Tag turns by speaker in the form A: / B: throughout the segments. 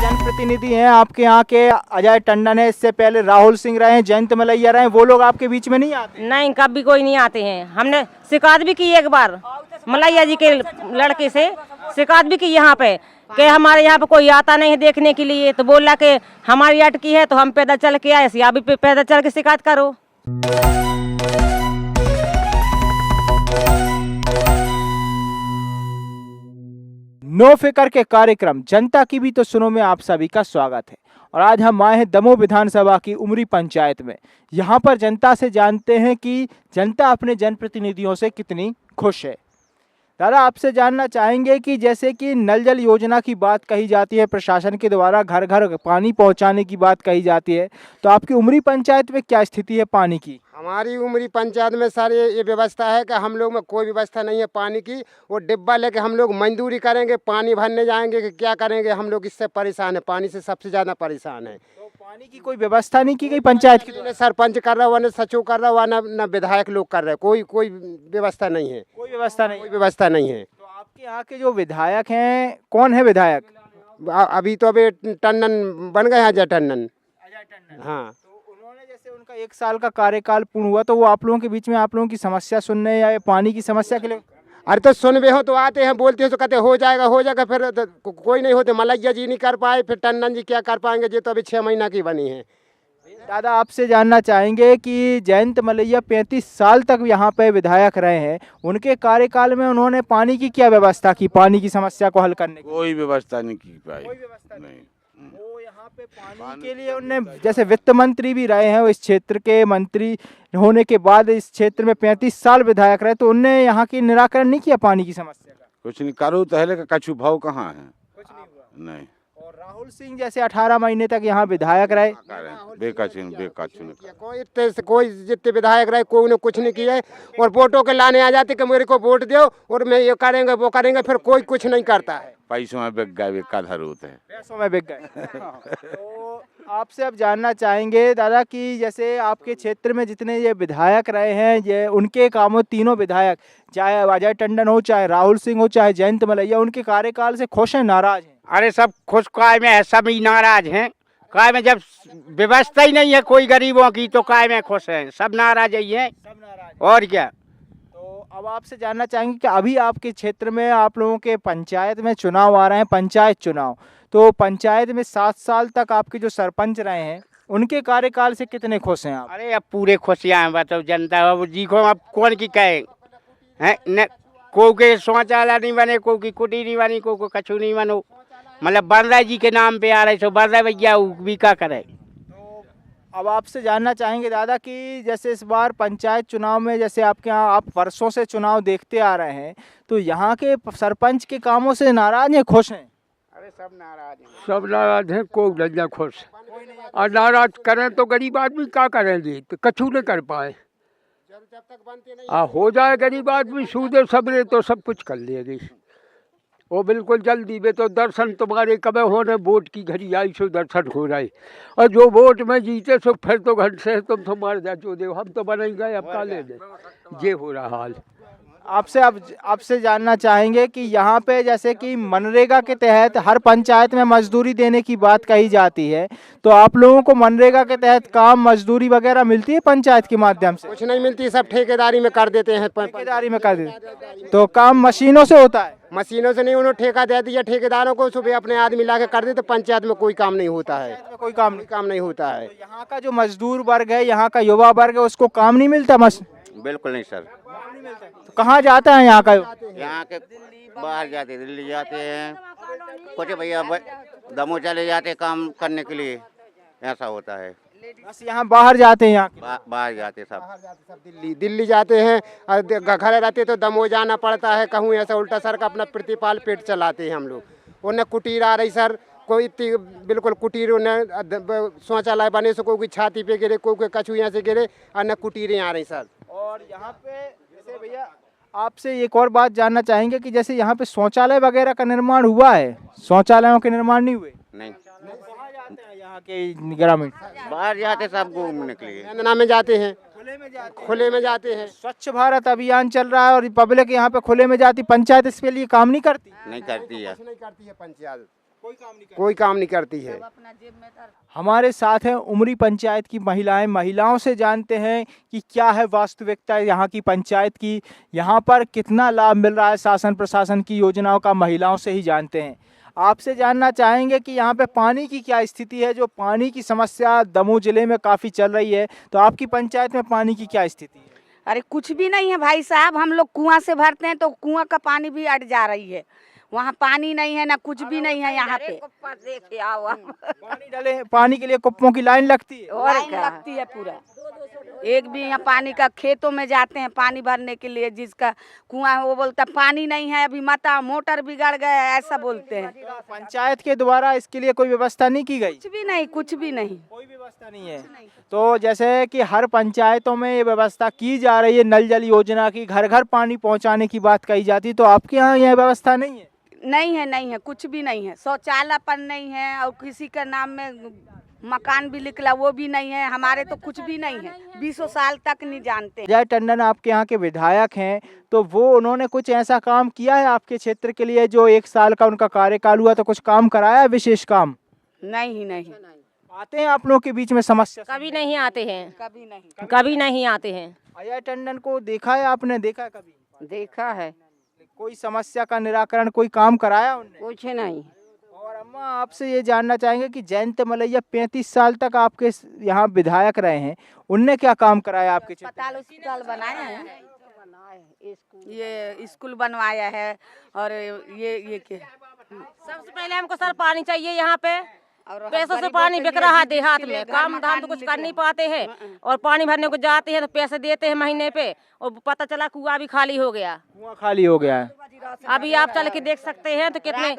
A: जनप्रतिनिधि हैं आपके यहाँ के, अजय टंडन है, इससे पहले राहुल सिंह रहे हैं, जयंत मलैया रहे हैं, वो लोग आपके बीच में नहीं आते?
B: नहीं, कभी कोई नहीं आते हैं। हमने शिकायत भी की एक बार मलैया जी के लड़के से, शिकायत भी की यहाँ पे कि हमारे यहाँ पे कोई आता नहीं है देखने के लिए। तो बोला कि हमारी अटकी है तो हम पैदल चल के आए, या भी पैदल चल के शिकायत करो।
A: नो फिकर के कार्यक्रम जनता की भी तो सुनो में आप सभी का स्वागत है। और आज हम आए हैं दमोह विधानसभा की उमरी पंचायत में। यहाँ पर जनता से जानते हैं कि जनता अपने जनप्रतिनिधियों से कितनी खुश है। दादा, आपसे जानना चाहेंगे कि जैसे कि नल जल योजना की बात कही जाती है, प्रशासन के द्वारा घर घर पानी पहुंचाने की बात कही जाती है, तो आपकी उमरी पंचायत में क्या स्थिति है पानी की?
C: हमारी उमरी पंचायत में सर ये व्यवस्था है कि हम लोग में कोई व्यवस्था नहीं है पानी की। वो डिब्बा लेके हम लोग मजदूरी करेंगे, पानी भरने जाएंगे कि क्या करेंगे, हम लोग इससे परेशान है, पानी से सबसे ज़्यादा परेशान है।
A: तो पानी की कोई व्यवस्था नहीं की गई पंचायत की?
C: न सरपंच कर रहा हुआ, न सचिव कर रहा हुआ, न विधायक लोग कर रहे, कोई व्यवस्था नहीं है।
A: कोई व्यवस्था नहीं?
C: कोई व्यवस्था नहीं है।
A: तो आपके यहाँ के जो विधायक हैं, कौन है विधायक?
C: अभी तो अभी टंडन बन गए हैं, अजय टंडन। हाँ,
A: जैसे उनका 1 साल का कार्यकाल पूर्ण हुआ, तो वो आप लोगों के बीच में आप लोगों की समस्या सुनने या पानी की समस्या के लिए?
C: अरे तो सुनबे हो तो आते हैं, बोलते हैं तो कहते हो जाएगा, फिर तो कोई नहीं होते। मलैया जी नहीं कर पाए, फिर टंडन जी क्या कर पाएंगे? ये तो अभी 6 महीना की बनी है।
A: दादा, आपसे जानना चाहेंगे कि जयंत मलैया 35 साल तक यहाँ पे विधायक रहे हैं, उनके कार्यकाल में उन्होंने पानी की क्या व्यवस्था की, पानी की समस्या को हल करने की?
D: कोई व्यवस्था नहीं की पाई।
A: कोई व्यवस्था नहीं। वो यहाँ पे पानी के लिए उनने, जैसे वित्त मंत्री भी रहे हैं, वो इस क्षेत्र के मंत्री होने के बाद इस क्षेत्र में 35 साल विधायक रहे, तो उनने यहाँ की निराकरण नहीं किया पानी की समस्या का?
D: कुछ नहीं करो तो हले का कछु भाव कहाँ है?
A: कुछ नहीं हुआ।
D: नहीं।
A: और राहुल सिंह जैसे 18 महीने तक यहाँ विधायक रहे,
C: कोई जितने विधायक रहे कोई ने कुछ नहीं किया है। और वोटों के लाने आ जाते कि मेरे को वोट दो और मैं ये करेंगे वो करेंगे, फिर कोई कुछ नहीं करता है।
D: पैसों में बिक गए, का धर होते हैं,
A: पैसों में बिक गए। तो आपसे अब जानना चाहेंगे दादा कि जैसे आपके क्षेत्र में जितने ये विधायक रहे हैं, ये उनके कामों, तीनों विधायक, चाहे अजय टंडन हो, चाहे राहुल सिंह हो, चाहे जयंत मलैया, उनके कार्यकाल से खुश हैं, नाराज हैं?
E: अरे सब खुश काय में है, सब ही नाराज हैं। काय में जब व्यवस्था ही नहीं है कोई गरीबों की, तो काय में खुश हैं? सब नाराज ही हैं।
A: सब नाराज।
E: और क्या।
A: तो अब आपसे जानना चाहेंगे कि अभी आपके क्षेत्र में आप लोगों के पंचायत में चुनाव आ रहे हैं, पंचायत चुनाव, तो पंचायत में 7 साल तक आपके जो सरपंच रहे हैं, उनके कार्यकाल से कितने खुश हैं आप?
E: अरे अब पूरे खुशियाँ हैं, बताओ जनता। अब जी को अब कौन की कहे हैं? न को के शौचालय नहीं बने, को की कुटी नहीं बनी, को कछु नहीं बनो। मतलब बरदा जी के नाम पे आ रहे, सो बरदा भैया भी क्या करे।
A: तो अब आपसे जानना चाहेंगे दादा कि जैसे इस बार पंचायत चुनाव में, जैसे आपके यहाँ आप वर्षों से चुनाव देखते आ रहे हैं, तो यहाँ के सरपंच के कामों से नाराज हैं, खुश हैं?
E: अरे सब नाराज हैं।
F: सब नाराज हैं, कोई नहीं खुश। और नाराज करें तो गरीब आदमी क्या करेंगे? तो कछु नहीं कर पाए। हो जाए गरीब आदमी सूदे सबरे तो सब कुछ कर लेगी वो बिल्कुल जल्दी में। तो दर्शन तुम्हारे कब होने, वोट की घड़ी आई सो दर्शन हो रहे। और जो वोट में जीते सो फिर तो घर से तुम तो मार जा जो दे, हम तो बन गए, अब का ले ये हो रहा हाल।
A: आपसे जानना चाहेंगे कि यहाँ पे जैसे कि मनरेगा के तहत हर पंचायत में मजदूरी देने की बात कही जाती है, तो आप लोगों को मनरेगा के तहत काम, मजदूरी वगैरह मिलती है पंचायत के माध्यम से?
C: कुछ नहीं मिलती, सब ठेकेदारी में कर देते हैं।
A: ठेकेदारी में कर देते, तो काम मशीनों से होता है?
C: मशीनों से नहीं, उन्होंने ठेका दे दिया ठेकेदारों को, सुबह अपने आदमी ला के कर दे, तो पंचायत में कोई काम नहीं होता है।
A: कोई काम नहीं
C: होता है।
A: तो यहाँ का जो मजदूर वर्ग है, यहाँ का युवा वर्ग है, उसको काम नहीं मिलता?
D: बिल्कुल नहीं सर।
A: तो कहाँ जाता है यहाँ का?
D: यहाँ के बाहर जाते, दिल्ली जाते हैं, कुछ भैया दमोह चले जाते काम करने के लिए, ऐसा होता है।
A: बस यहाँ बाहर जाते हैं, यहाँ
D: बाहर जाते सब
C: दिल्ली जाते हैं। घर रहते तो दमोह जाना पड़ता है, कहूँ ऐसा उल्टा सर का अपना प्रतिपाल पेट चलाते हैं हम लोग। उन्हें कुटीर आ रही सर, कोई बिल्कुल कुटीर, शौचालय बने से कोई छाती पे गिरे, कोई कछु यहाँ से गिरे, और न कुटीरें आ रही सर।
A: और यहाँ पे जैसे भैया आपसे एक और बात जानना चाहेंगे कि जैसे यहाँ पे शौचालय वगैरह का निर्माण हुआ है, शौचालयों के निर्माण नहीं हुए?
D: नहीं।
A: कहाँ जाते हैं यहाँ के ग्रामीण?
D: बाहर जाते सब घूमने के लिए,
C: में जाते हैं। खुले में जाते हैं।
A: स्वच्छ भारत अभियान चल रहा है और पब्लिक यहाँ पे खुले में जाती, पंचायत इसके लिए काम नहीं करती।
D: नहीं करती है।
C: कुछ नहीं करती है पंचायत, कोई काम नहीं करती है।
A: हमारे साथ हैं उमरी पंचायत की महिलाओं से जानते हैं कि क्या है वास्तविकता यहाँ की पंचायत की, यहाँ पर कितना लाभ मिल रहा है शासन प्रशासन की योजनाओं का, महिलाओं से ही जानते हैं। आपसे जानना चाहेंगे कि यहाँ पे पानी की क्या स्थिति है, जो पानी की समस्या दमोह जिले में काफ़ी चल रही है, तो आपकी पंचायत में पानी की क्या स्थिति है?
G: अरे कुछ भी नहीं है भाई साहब, हम लोग कुआं से भरते हैं तो कुआं का पानी भी अट जा रही है, वहाँ पानी नहीं है ना कुछ भी नहीं है यहाँ पे।
A: पानी के लिए कुप्पों की लाइन लगती है
G: और लगती है पूरा, एक भी यहाँ पानी का, खेतों में जाते हैं पानी भरने के लिए, जिसका कुआं है वो बोलता पानी नहीं है, अभी मता मोटर बिगड़ गया है, ऐसा बोलते हैं।
A: पंचायत के द्वारा इसके लिए कोई व्यवस्था नहीं की गई?
G: कुछ भी नहीं, कुछ भी नहीं,
A: कोई व्यवस्था नहीं है। तो जैसे कि हर पंचायतों में ये व्यवस्था की जा रही है, नल जल योजना की, घर घर पानी पहुंचाने की बात कही जाती है, तो आपके यहाँ यह व्यवस्था नहीं है?
G: नहीं है, नहीं है, कुछ भी नहीं है। शौचालय पर नहीं है और किसी के नाम में मकान भी निकला वो भी नहीं है, हमारे तो कुछ भी नहीं है, 20 साल तक नहीं जानते।
A: जय टंडन आपके यहाँ के विधायक हैं, तो वो उन्होंने कुछ ऐसा काम किया है आपके क्षेत्र के लिए, जो 1 साल का उनका कार्यकाल हुआ, तो कुछ काम कराया है, विशेष काम?
G: नहीं नहीं,
A: आते हैं आप लोगों के बीच में समस्या?
B: कभी नहीं आते हैं,
G: कभी नहीं,
B: कभी नहीं आते हैं।
A: अजय टंडन को देखा है आपने? देखा है कभी?
G: देखा है,
A: कोई समस्या का निराकरण, कोई काम कराया उनने?
G: कुछ नहीं।
A: और अम्मा आपसे ये जानना चाहेंगे कि जयंत मलैया 35 साल तक आपके यहाँ विधायक रहे हैं, उनने क्या काम कराया आपके क्षेत्र में?
G: अस्पताल बनाया है, ये स्कूल बनवाया है, और ये क्या,
B: सबसे पहले हमको सर पानी चाहिए यहाँ पे, पैसों से पानी बिक रहा है देहात में, काम धाम तो कुछ कर नहीं पाते हैं, और पानी भरने को जाते हैं तो पैसे देते हैं महीने पे, और पता चला कुआं भी खाली हो गया।
A: कुआं खाली हो गया है।
B: अभी आप चल के देख सकते हैं तो कितने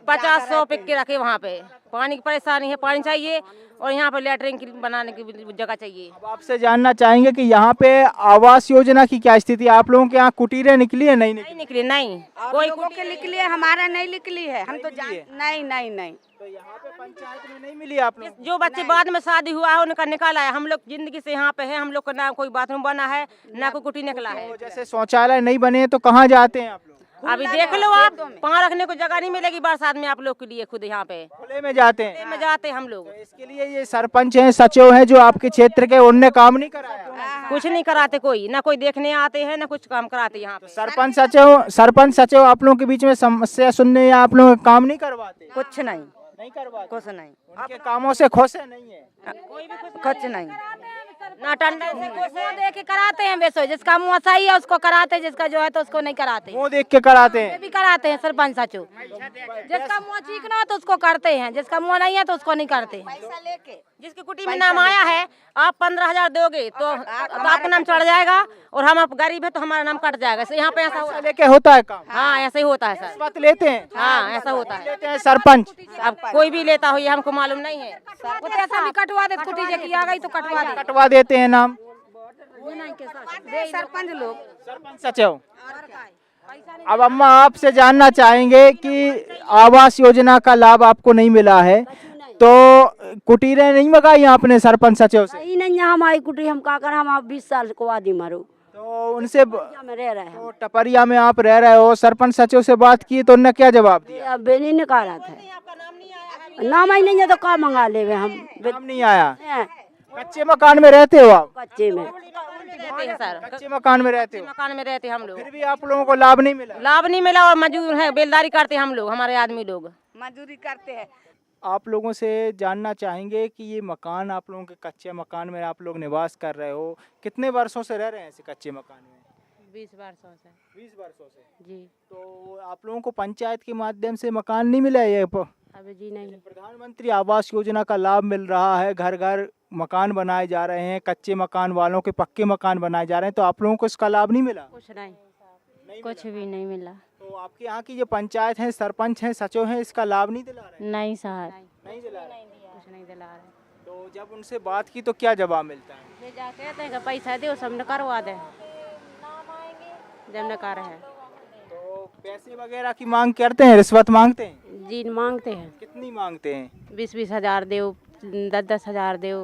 B: 50-100 पिक के रखे वहाँ पे। पानी की परेशानी है, पानी चाहिए, और यहाँ पे लेटरिन की बनाने की जगह चाहिए।
A: अब आपसे जानना चाहेंगे कि यहाँ पे आवास योजना की क्या स्थिति है? आप लोगों के यहाँ कुटीरें निकली है? नहीं
B: नहीं निकली, नहीं
G: कोई के निकली है, हमारा नहीं निकली है, हम तो नहीं नहीं नहीं।
A: तो यहाँ पे पंचायत में नहीं मिली आप लोग?
B: जो बच्चे बाद में शादी हुआ है उनका निकाला है, हम लोग जिंदगी से यहाँ पे है, हम लोग का ना कोई बाथरूम बना है ना कोई कुटी निकला है।
A: तो जैसे शौचालय नहीं बने हैं तो कहाँ जाते हैं आप लोग?
B: अभी देख लो आप, पाँव रखने को जगह नहीं मिलेगी बरसात में आप लोग के लिए, खुद यहाँ पे
A: खुले में जाते हैं।
B: खुले में जाते हैं हम लोग।
A: तो इसके लिए ये सरपंच हैं, सचिव हैं जो आपके क्षेत्र के, उनने काम नहीं कराया?
B: कुछ नहीं कराते कोई, ना कोई देखने आते हैं ना कुछ काम कराते यहाँ पे।
A: सरपंच सचिव आप लोगों के बीच में समस्या सुनने या आप लोग काम नहीं करवाते?
G: कुछ नहीं,
A: नहीं करवाते?
G: कुछ नहीं,
A: उनके कामों से खुश है? नहीं है
B: कोई भी
G: कुछ नहीं।
B: ना टंडन से खुश है,
G: देख के कराते हैं वैसे, जिसका मुँह सही है उसको कराते हैं, जिसका जो है तो उसको नहीं कराते।
A: वो देख के कराते हैं?
G: भी कराते हैं सरपंच सचिव, जिसका मुँह ठीक ना हो तो उसको करते हैं, जिसका मुँह नहीं है तो उसको नहीं करते। पैसा लेके
B: जिसकी कुटी में नाम आया है, आप 15,000 दोगे तो आपका नाम चढ़ जाएगा, और हम आप गरीब है तो हमारा नाम कट जाएगा। यहाँ पे ऐसा हुआ,
A: लेके होता है काम?
B: हाँ ऐसा ही होता है सर।
A: रिश्वत लेते हैं?
B: हाँ ऐसा होता है।
A: लेते हैं सरपंच?
B: अब कोई भी लेता हो ये हमको मालूम नहीं है।
G: पैसा भी कटवा दे, कुटी की आ गई तो कटवा दे,
A: कटवा देते हैं नाम
G: सरपंच लोग,
A: सरपंच सचिव। अब अम्मा आपसे जानना चाहेंगे कि आवास योजना का लाभ आपको नहीं मिला है, तो कुटीरें नहीं मंगाई आपने सरपंच सचिव से?
H: ही नहीं है हमारी कुटी, हम का कर, हम आप 20 साल को आदि मारो
A: तो उनसे
H: में रह रहे हैं।
A: तो टपरिया में आप रह रहे हो, सरपंच सचिव से बात की तो उन्होंने क्या जवाब दिया?
H: अब बेनी निकाला था, नाम ही नहीं है तो का मंगा ले हम।
A: नाम नहीं आया?
H: हैं,
A: कच्चे मकान में रहते हो आप?
H: कच्चे में
B: देते हैं सर,
A: कच्चे मकान में रहते हो,
B: मकान में रहते हैं हम लोग,
A: फिर भी आप लोगों को लाभ नहीं मिला?
B: लाभ नहीं मिला, और मजदूर है, बेलदारी करते हैं हम लोग, हमारे आदमी लोग
G: मजदूरी करते हैं।
A: आप लोगों से जानना चाहेंगे कि ये मकान, आप लोगों के कच्चे मकान में आप लोग निवास कर रहे हो, कितने वर्षों से रह रहे हैं ऐसे कच्चे मकान में?
B: 20 वर्षों से।
A: 20 वर्षों से
B: जी।
A: तो आप लोगों को पंचायत के माध्यम से मकान नहीं मिला है? ये
B: अभी जी नहीं।
A: प्रधानमंत्री आवास योजना का लाभ मिल रहा है, घर घर मकान बनाए जा रहे हैं, कच्चे मकान वालों के पक्के मकान बनाए जा रहे हैं, तो आप लोगों को इसका लाभ नहीं मिला?
B: कुछ नहीं, कुछ भी नहीं मिला।
A: तो आपके यहाँ की जो पंचायत है, सरपंच हैं, सचिव हैं, इसका लाभ नहीं दिला रहे?
B: नहीं सर,
A: नहीं दिला रहे?
B: कुछ नहीं दिला रहे।
A: तो जब उनसे बात की तो क्या जवाब मिलता है?
B: ले जा कहते हैं कि पैसा दे, सब करवा दे, जब नकार है।
A: तो पैसे वगैरह की मांग करते हैं, रिश्वत मांगते हैं?
B: जी मांगते हैं,
A: कितनी मांगते हैं?
B: 20-20 हज़ार दो, 10-10 हज़ार दो,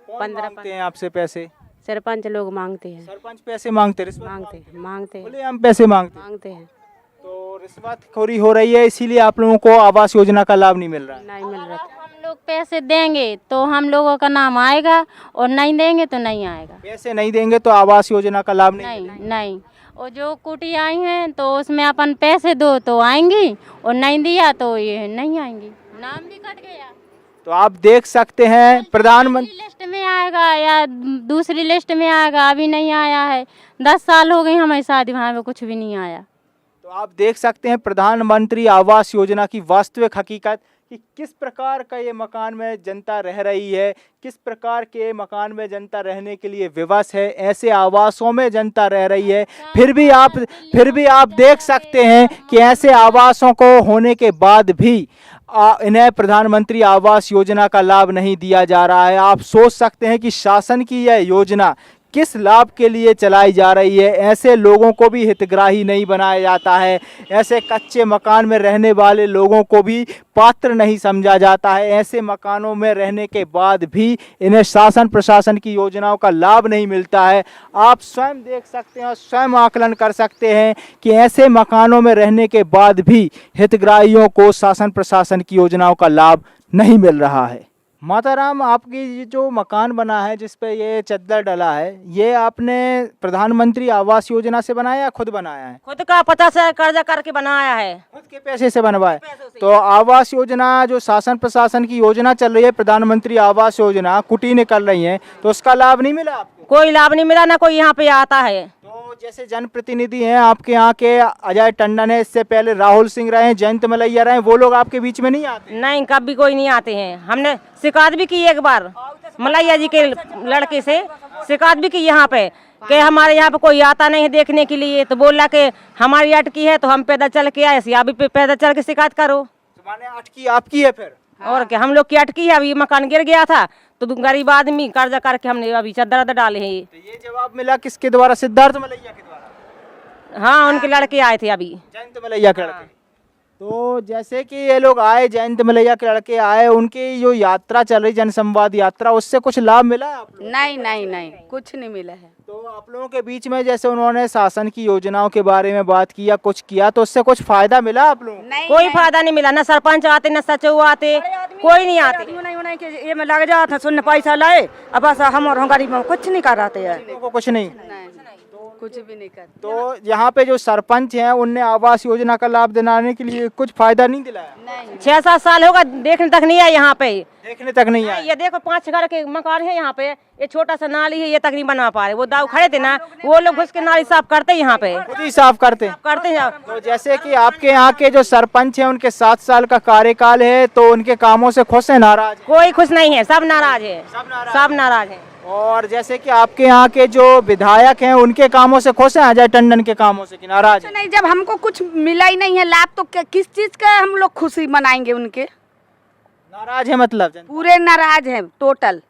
A: कौन
B: 15
A: मांगते हैं आपसे पैसे?
H: सरपंच लोग मांगते हैं,
A: सरपंच पैसे मांगते, रिश्वत
H: मांगते
A: बोले हम पैसे मांगते
H: हैं।
A: तो रिश्वतखोरी हो रही है, इसीलिए आप लोगों को आवास योजना का लाभ नहीं मिल रहा है।
H: नहीं मिल रहा।
I: हम लोग पैसे देंगे तो हम लोगों का नाम आएगा और नहीं देंगे तो नहीं आएगा।
A: पैसे नहीं देंगे तो आवास योजना का लाभ नहीं मिलेगा।
I: नहीं, और जो कुटी आई हैं तो उसमें अपन पैसे दो तो आएंगी और नहीं दिया तो ये नहीं आएंगी, नाम भी कट गया।
A: तो आप देख सकते हैं प्रधानमंत्री
I: लिस्ट में आएगा या दूसरी लिस्ट में आएगा, अभी नहीं आया है। 10 साल हो गए हमारी शादी, वहाँ पे कुछ भी नहीं आया।
A: तो आप देख सकते हैं प्रधानमंत्री आवास योजना की वास्तविक हकीकत कि किस प्रकार का ये मकान में जनता रह रही है, किस प्रकार के मकान में जनता रहने के लिए विवश है, ऐसे आवासों में जनता रह रही है। फिर भी आप देख सकते हैं कि ऐसे आवासों को होने के बाद भी इन्हें प्रधानमंत्री आवास योजना का लाभ नहीं दिया जा रहा है। आप सोच सकते हैं कि शासन की यह योजना किस लाभ के लिए चलाई जा रही है। ऐसे लोगों को भी हितग्राही नहीं बनाया जाता है, ऐसे कच्चे मकान में रहने वाले लोगों को भी पात्र नहीं समझा जाता है। ऐसे मकानों में रहने के बाद भी इन्हें शासन प्रशासन की योजनाओं का लाभ नहीं मिलता है। आप स्वयं देख सकते हैं और स्वयं आकलन कर सकते हैं कि ऐसे मकानों में रहने के बाद भी हितग्राहियों को शासन प्रशासन की योजनाओं का लाभ नहीं मिल रहा है। माताराम, आपकी ये जो मकान बना है जिस पे ये चद्दर डला है, ये आपने प्रधानमंत्री आवास योजना से बनाया या खुद बनाया है?
B: खुद का 50,000 कर्जा करके बनाया है,
A: खुद के पैसे से बनवाया। तो आवास योजना जो शासन प्रशासन की योजना चल रही है, प्रधानमंत्री आवास योजना कुटी निकल रही है, तो उसका लाभ नहीं मिला आपको?
B: कोई लाभ नहीं मिला, ना कोई यहाँ पे आता है।
A: तो जैसे जनप्रतिनिधि हैं आपके यहाँ के, अजय टंडन है, इससे पहले राहुल सिंह रहे, जयंत मलैया रहे, वो लोग आपके बीच में नहीं आते?
B: नहीं, कभी कोई नहीं आते हैं। हमने शिकायत भी की एक बार मलैया जी के लड़के से, शिकायत भी की यहाँ पे कि हमारे यहाँ पे कोई आता नहीं है देखने के लिए। तो बोला कि हमारी अटकी है तो हम पैदल चल के आए, अभी पैदल चल के शिकायत करो।
A: तो माने अटकी आपकी है फिर?
B: और क्या, हम लोग की अटकी है। अभी मकान गिर गया था तो गरीब आदमी कर्जा करके हमने अभी चद्दर डाले हैं।
A: तो ये जवाब मिला किसके द्वारा? सिद्धार्थ मलैया के द्वारा?
B: हाँ, उनके लड़के आए थे अभी,
A: जयंत मलैया के लड़के। तो जैसे कि ये लोग आए, जयंत मलैया के लड़के आए, उनकी जो यात्रा चल रही जनसंवाद यात्रा, उससे कुछ लाभ मिला है आप लोगों को?
G: नहीं, कुछ नहीं मिला है।
A: तो आप लोगों के बीच में जैसे उन्होंने शासन की योजनाओं के बारे में बात किया, कुछ किया, तो उससे कुछ फायदा मिला आप लोगों को?
B: कोई फायदा नहीं मिला। ना सरपंच आते, ना सचिव आते, कोई नहीं आते।
G: ये में लग जाता सुनने पैसा लाए, अब बस हम और गरीब कुछ नहीं कर रहे हैं,
A: कुछ नहीं,
G: कुछ भी नहीं कर।
A: तो यहाँ पे जो सरपंच हैं उनने आवास योजना का लाभ दिलाने के लिए कुछ फायदा नहीं दिलाया?
B: 6-7 साल होगा, देखने तक नहीं आया यहाँ पे,
A: देखने तक नहीं आया।
B: ये देखो 5 घर के मकान है यहाँ पे, ये छोटा सा नाली है, ये तक नहीं बना पा रहे। वो दाऊ खड़े थे ना, वो लोग घुस के नाली साफ करते हैं यहाँ पे,
A: खुद ही साफ करते
B: हैं।
A: तो जैसे कि आपके यहाँ के जो सरपंच हैं उनके 7 साल का कार्यकाल है, तो उनके कामों से खुश है, नाराज?
B: कोई खुश नहीं है, सब नाराज है, सब नाराज है।
A: और जैसे कि आपके यहाँ के जो विधायक हैं उनके कामों से खुश हैं, अजय टंडन के कामों से कि नाराज?
G: नहीं, जब हमको कुछ मिला ही नहीं है लाभ तो किस चीज का हम लोग खुशी मनाएंगे? उनके
A: नाराज है, मतलब
G: पूरे नाराज है टोटल।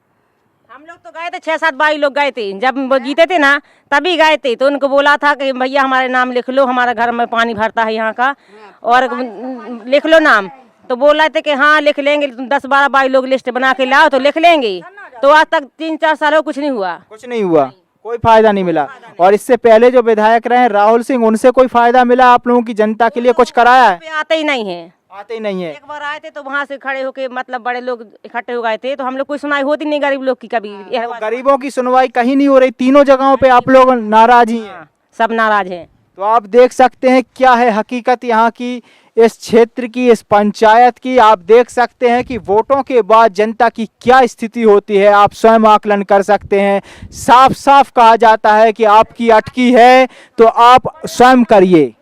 B: हम लोग तो गए थे, 6-7 भाई लोग गए थे, जब वो जीते थे ना तभी गए थे। तो उनको बोला था कि भैया हमारे नाम लिख लो, हमारे घर में पानी भरता है यहाँ का, और लिख लो नाम। तो बोल रहे थे कि हाँ लिख लेंगे, 10-12 भाई लोग लिस्ट बना के लाओ तो लिख लेंगे। तो आज तक 3-4 साल हो कुछ नहीं हुआ,
A: कोई फायदा नहीं मिला। और इससे पहले जो विधायक रहे राहुल सिंह, उनसे कोई फायदा मिला आप लोगों की जनता के लिए? कुछ कराया है?
B: आते ही नहीं है,
A: आते ही नहीं है।
B: एक बार आए थे तो वहाँ से खड़े होके, मतलब बड़े लोग इकट्ठे हो गए थे, तो हम लोग कोई सुनाई होती नहीं गरीब लोग की कभी।
A: गरीबों की सुनवाई कहीं नहीं हो रही, तीनों जगहों पे आप लोग नाराज ही हैं।
B: सब नाराज हैं।
A: तो आप देख सकते हैं क्या है हकीकत यहाँ की, इस क्षेत्र की, इस पंचायत की। आप देख सकते हैं कि वोटों के बाद जनता की क्या स्थिति होती है, आप स्वयं आकलन कर सकते हैं। साफ साफ कहा जाता है कि आपकी अटकी है तो आप स्वयं करिए।